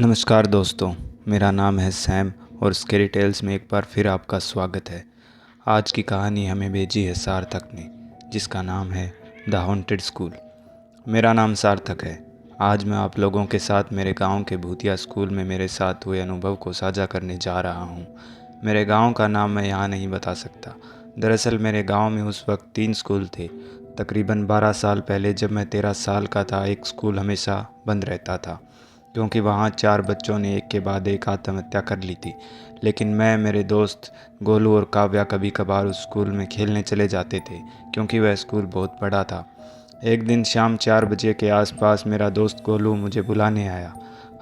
नमस्कार दोस्तों, मेरा नाम है सैम और स्केरी टेल्स में एक बार फिर आपका स्वागत है। आज की कहानी हमें भेजी है सार्थक ने, जिसका नाम है द हॉन्टेड स्कूल। मेरा नाम सार्थक है। आज मैं आप लोगों के साथ मेरे गांव के भूतिया स्कूल में मेरे साथ हुए अनुभव को साझा करने जा रहा हूं। मेरे गांव का नाम मैं यहाँ नहीं बता सकता। दरअसल मेरे गांव में उस वक्त 3 स्कूल थे। तकरीबन 12 साल पहले जब मैं 13 साल का था, एक स्कूल हमेशा बंद रहता था क्योंकि वहाँ 4 बच्चों ने एक के बाद एक आत्महत्या कर ली थी। लेकिन मैं, मेरे दोस्त गोलू और काव्या कभी कभार उस स्कूल में खेलने चले जाते थे क्योंकि वह स्कूल बहुत बड़ा था। एक दिन शाम 4 बजे के आसपास मेरा दोस्त गोलू मुझे बुलाने आया।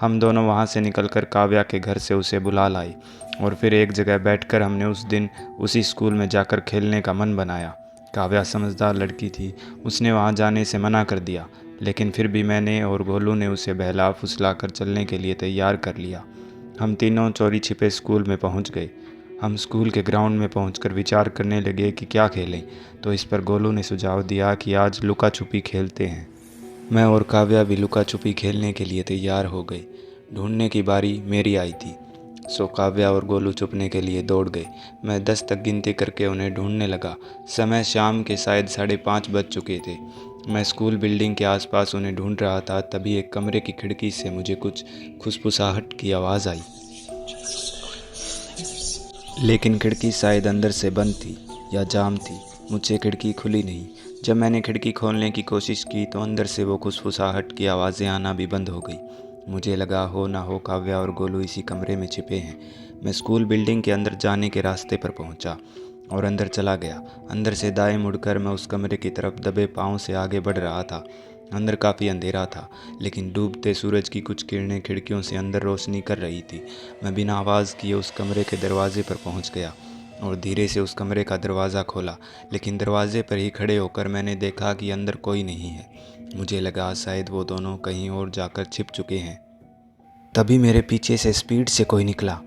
हम दोनों वहाँ से निकलकर काव्या के घर से उसे बुला लाई और फिर एक जगह बैठकर हमने उस दिन उसी स्कूल में जाकर खेलने का मन बनाया। काव्या समझदार लड़की थी, उसने वहाँ जाने से मना कर दिया, लेकिन फिर भी मैंने और गोलू ने उसे बहला फुसला कर चलने के लिए तैयार कर लिया। हम तीनों चोरी छिपे स्कूल में पहुंच गए। हम स्कूल के ग्राउंड में पहुंचकर विचार करने लगे कि क्या खेलें, तो इस पर गोलू ने सुझाव दिया कि आज लुका छुपी खेलते हैं। मैं और काव्या भी लुका छुपी खेलने के लिए तैयार हो गए। ढूंढने की बारी मेरी आई थी, सो काव्या और गोलू छुपने के लिए दौड़ गए। मैं 10 तक गिनती करके उन्हें ढूंढने लगा। समय शाम के शायद 5:30 बज चुके थे। मैं स्कूल बिल्डिंग के आसपास उन्हें ढूंढ रहा था, तभी एक कमरे की खिड़की से मुझे कुछ खुसफुसाहट की आवाज़ आई, लेकिन खिड़की शायद अंदर से बंद थी या जाम थी। मुझसे खिड़की खुली नहीं। जब मैंने खिड़की खोलने की कोशिश की तो अंदर से वो खुसफुसाहट की आवाज़ें आना भी बंद हो गई। मुझे लगा हो ना हो काव्या और गोलू इसी कमरे में छिपे हैं। मैं स्कूल बिल्डिंग के अंदर जाने के रास्ते पर पहुंचा और अंदर चला गया। अंदर से दाएं मुड़कर मैं उस कमरे की तरफ दबे पाँव से आगे बढ़ रहा था। अंदर काफ़ी अंधेरा था, लेकिन डूबते सूरज की कुछ किरणें खिड़कियों से अंदर रोशनी कर रही थी। मैं बिना आवाज़ किए उस कमरे के दरवाजे पर पहुंच गया और धीरे से उस कमरे का दरवाज़ा खोला, लेकिन दरवाजे पर ही खड़े होकर मैंने देखा कि अंदर कोई नहीं है। मुझे लगा शायद वो दोनों कहीं और जाकर छिप चुके हैं। तभी मेरे पीछे से स्पीड से कोई निकला।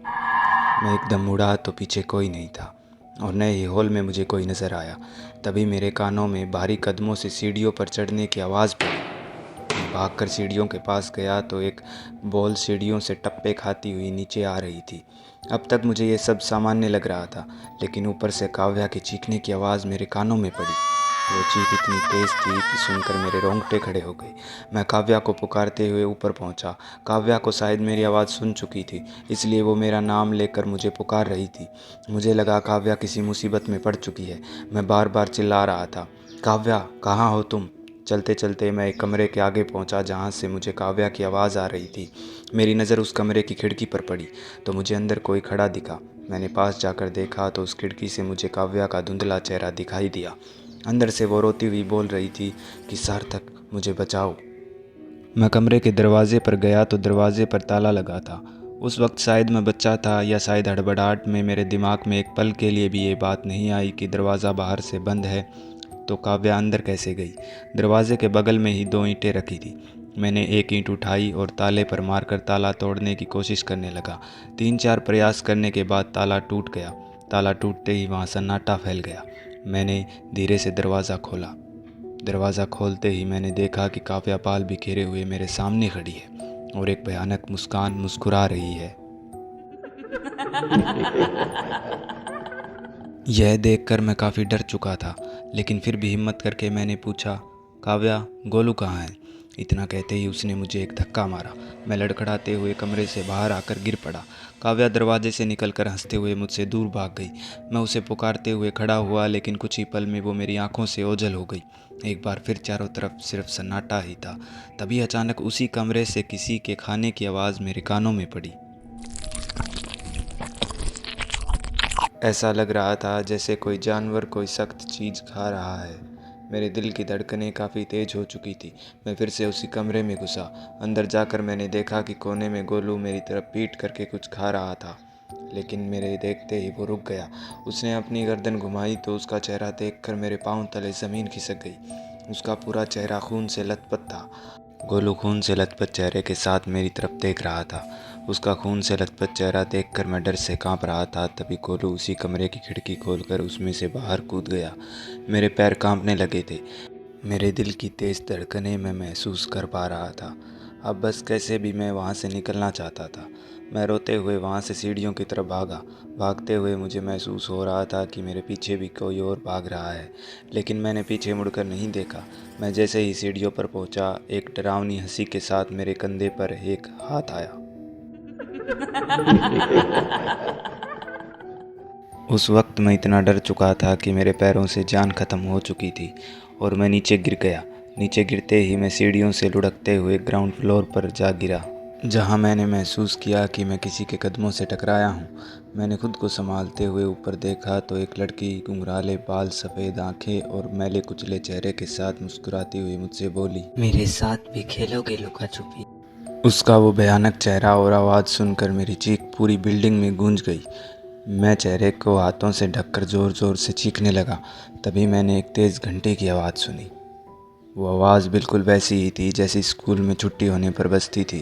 मैं एकदम मुड़ा तो पीछे कोई नहीं था और नए ही हॉल में मुझे कोई नज़र आया। तभी मेरे कानों में भारी कदमों से सीढ़ियों पर चढ़ने की आवाज़ पड़ी। मैं भागकर सीढ़ियों के पास गया तो एक बॉल सीढ़ियों से टप्पे खाती हुई नीचे आ रही थी। अब तक मुझे ये सब सामान्य लग रहा था, लेकिन ऊपर से काव्या के चीखने की आवाज़ मेरे कानों में पड़ी। वो चीख इतनी तेज़ थी कि सुनकर मेरे रोंगटे खड़े हो गए। मैं काव्या को पुकारते हुए ऊपर पहुंचा। काव्या को शायद मेरी आवाज़ सुन चुकी थी, इसलिए वो मेरा नाम लेकर मुझे पुकार रही थी। मुझे लगा काव्या किसी मुसीबत में पड़ चुकी है। मैं बार बार चिल्ला रहा था, काव्या कहाँ हो तुम? चलते चलते मैं एक कमरे के आगे पहुंचा जहां से मुझे काव्या की आवाज़ आ रही थी। मेरी नज़र उस कमरे की खिड़की पर पड़ी तो मुझे अंदर कोई खड़ा दिखा। मैंने पास जाकर देखा तो उस खिड़की से मुझे काव्या का धुंधला चेहरा दिखाई दिया। अंदर से वो रोती हुई बोल रही थी कि सार्थक, मुझे बचाओ। मैं कमरे के दरवाजे पर गया तो दरवाजे पर ताला लगा था। उस वक्त शायद मैं बच्चा था या शायद हड़बड़ाहट में मेरे दिमाग में एक पल के लिए भी ये बात नहीं आई कि दरवाज़ा बाहर से बंद है तो काव्या अंदर कैसे गई। दरवाजे के बगल में ही 2 ईंटें रखी थी। मैंने एक ईंट उठाई और ताले पर मारकर ताला तोड़ने की कोशिश करने लगा। 3-4 प्रयास करने के बाद ताला टूट गया। ताला टूटते ही वहाँ सन्नाटा फैल गया। मैंने धीरे से दरवाज़ा खोला। दरवाज़ा खोलते ही मैंने देखा कि काव्या बाल बिखेरे हुए मेरे सामने खड़ी है और एक भयानक मुस्कान मुस्कुरा रही है। यह देखकर मैं काफ़ी डर चुका था, लेकिन फिर भी हिम्मत करके मैंने पूछा, काव्या, गोलू कहाँ है? इतना कहते ही उसने मुझे एक धक्का मारा। मैं लड़खड़ाते हुए कमरे से बाहर आकर गिर पड़ा। काव्या दरवाजे से निकलकर हंसते हुए मुझसे दूर भाग गई। मैं उसे पुकारते हुए खड़ा हुआ, लेकिन कुछ ही पल में वो मेरी आंखों से ओझल हो गई। एक बार फिर चारों तरफ सिर्फ सन्नाटा ही था। तभी अचानक उसी कमरे से किसी के खाने की आवाज़ मेरे कानों में पड़ी। ऐसा लग रहा था जैसे कोई जानवर कोई सख्त चीज़ खा रहा है। मेरे दिल की धड़कनें काफ़ी तेज़ हो चुकी थी। मैं फिर से उसी कमरे में घुसा। अंदर जाकर मैंने देखा कि कोने में गोलू मेरी तरफ पीट करके कुछ खा रहा था, लेकिन मेरे देखते ही वो रुक गया। उसने अपनी गर्दन घुमाई तो उसका चेहरा देखकर मेरे पाँव तले ज़मीन खिसक गई। उसका पूरा चेहरा खून से लथपथ था। गोलू खून से लथपथ चेहरे के साथ मेरी तरफ देख रहा था। उसका खून से लथपथ चेहरा देखकर मैं डर से कांप रहा था। तभी गोलू उसी कमरे की खिड़की खोलकर उसमें से बाहर कूद गया। मेरे पैर कांपने लगे थे। मेरे दिल की तेज़ धड़कनें मैं महसूस कर पा रहा था। अब बस कैसे भी मैं वहाँ से निकलना चाहता था। मैं रोते हुए वहाँ से सीढ़ियों की तरफ भागा। भागते हुए मुझे महसूस हो रहा था कि मेरे पीछे भी कोई और भाग रहा है, लेकिन मैंने पीछे मुड़कर नहीं देखा। मैं जैसे ही सीढ़ियों पर पहुँचा, एक डरावनी हंसी के साथ मेरे कंधे पर एक हाथ आया। उस वक्त मैं इतना डर चुका था कि मेरे पैरों से जान खत्म हो चुकी थी और मैं नीचे गिर गया। नीचे गिरते ही मैं सीढ़ियों से लुढ़कते हुए ग्राउंड फ्लोर पर जा गिरा, जहां मैंने महसूस किया कि मैं किसी के कदमों से टकराया हूं। मैंने खुद को संभालते हुए ऊपर देखा तो एक लड़की घुंघराले बाल, सफ़ेद आंखें और मैले कुचले चेहरे के साथ मुस्कुराती हुई मुझसे बोली, मेरे साथ भी खेलोगे लुका छुपी? उसका वो भयानक चेहरा और आवाज़ सुनकर मेरी चीख पूरी बिल्डिंग में गूंज गई। मैं चेहरे को हाथों से ढककर ज़ोर ज़ोर से चीखने लगा। तभी मैंने एक तेज़ घंटे की आवाज़ सुनी। वो आवाज़ बिल्कुल वैसी ही थी जैसी स्कूल में छुट्टी होने पर बजती थी।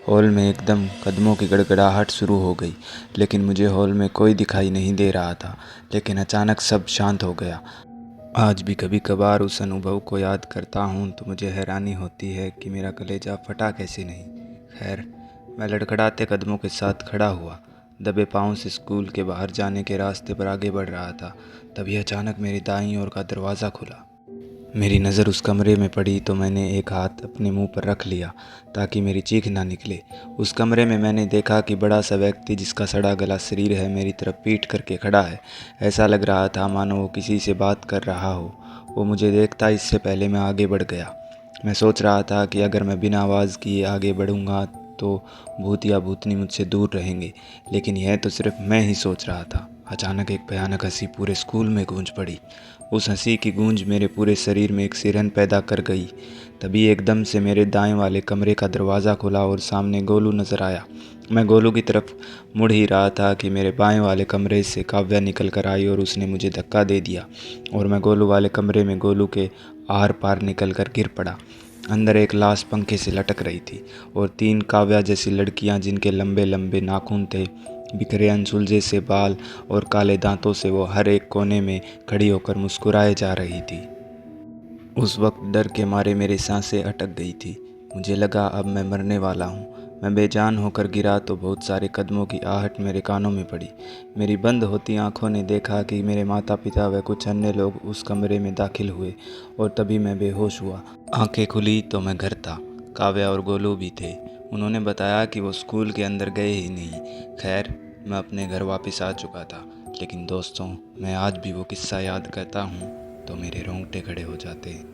हॉल में एकदम कदमों की गड़गड़ाहट शुरू हो गई, लेकिन मुझे हॉल में कोई दिखाई नहीं दे रहा था। लेकिन अचानक सब शांत हो गया। आज भी कभी कभार उस अनुभव को याद करता हूँ तो मुझे हैरानी होती है कि मेरा कलेजा फटा कैसे नहीं। खैर, मैं लड़खड़ाते कदमों के साथ खड़ा हुआ, दबे पाँव से स्कूल के बाहर जाने के रास्ते पर आगे बढ़ रहा था। तभी अचानक मेरी दाईं ओर का दरवाज़ा खुला। मेरी नज़र उस कमरे में पड़ी तो मैंने एक हाथ अपने मुंह पर रख लिया ताकि मेरी चीख ना निकले। उस कमरे में मैंने देखा कि बड़ा सा व्यक्ति जिसका सड़ा गला शरीर है मेरी तरफ पीठ करके खड़ा है। ऐसा लग रहा था मानो वो किसी से बात कर रहा हो। वो मुझे देखता इससे पहले मैं आगे बढ़ गया। मैं सोच रहा था कि अगर मैं बिना आवाज़ किए आगे बढ़ूंगा तो भूत या भूतनी मुझसे दूर रहेंगे, लेकिन यह तो सिर्फ मैं ही सोच रहा था। अचानक एक भयानक हंसी पूरे स्कूल में गूंज पड़ी। उस हंसी की गूंज मेरे पूरे शरीर में एक सिरहन पैदा कर गई। तभी एकदम से मेरे दाएं वाले कमरे का दरवाज़ा खुला और सामने गोलू नज़र आया। मैं गोलू की तरफ मुड़ ही रहा था कि मेरे बाएं वाले कमरे से काव्या निकल कर आई और उसने मुझे धक्का दे दिया और मैं गोलू वाले कमरे में गोलू के आर पार निकल कर गिर पड़ा। अंदर एक लाश पंखे से लटक रही थी और 3 काव्या जैसी लड़कियां जिनके लंबे लंबे नाखून थे, बिखरे अनसुलझे से बाल और काले दांतों से वो हर एक कोने में खड़ी होकर मुस्कुराए जा रही थी। उस वक्त डर के मारे मेरी सांसें अटक गई थी। मुझे लगा अब मैं मरने वाला हूँ। मैं बेजान होकर गिरा तो बहुत सारे कदमों की आहट मेरे कानों में पड़ी। मेरी बंद होती आंखों ने देखा कि मेरे माता पिता व कुछ अन्य लोग उस कमरे में दाखिल हुए और तभी मैं बेहोश हुआ। आंखें खुली तो मैं घर था। काव्या और गोलू भी थे। उन्होंने बताया कि वो स्कूल के अंदर गए ही नहीं। खैर, मैं अपने घर वापस आ चुका था। लेकिन दोस्तों, मैं आज भी वो किस्सा याद करता हूँ तो मेरे रोंगटे खड़े हो जाते हैं।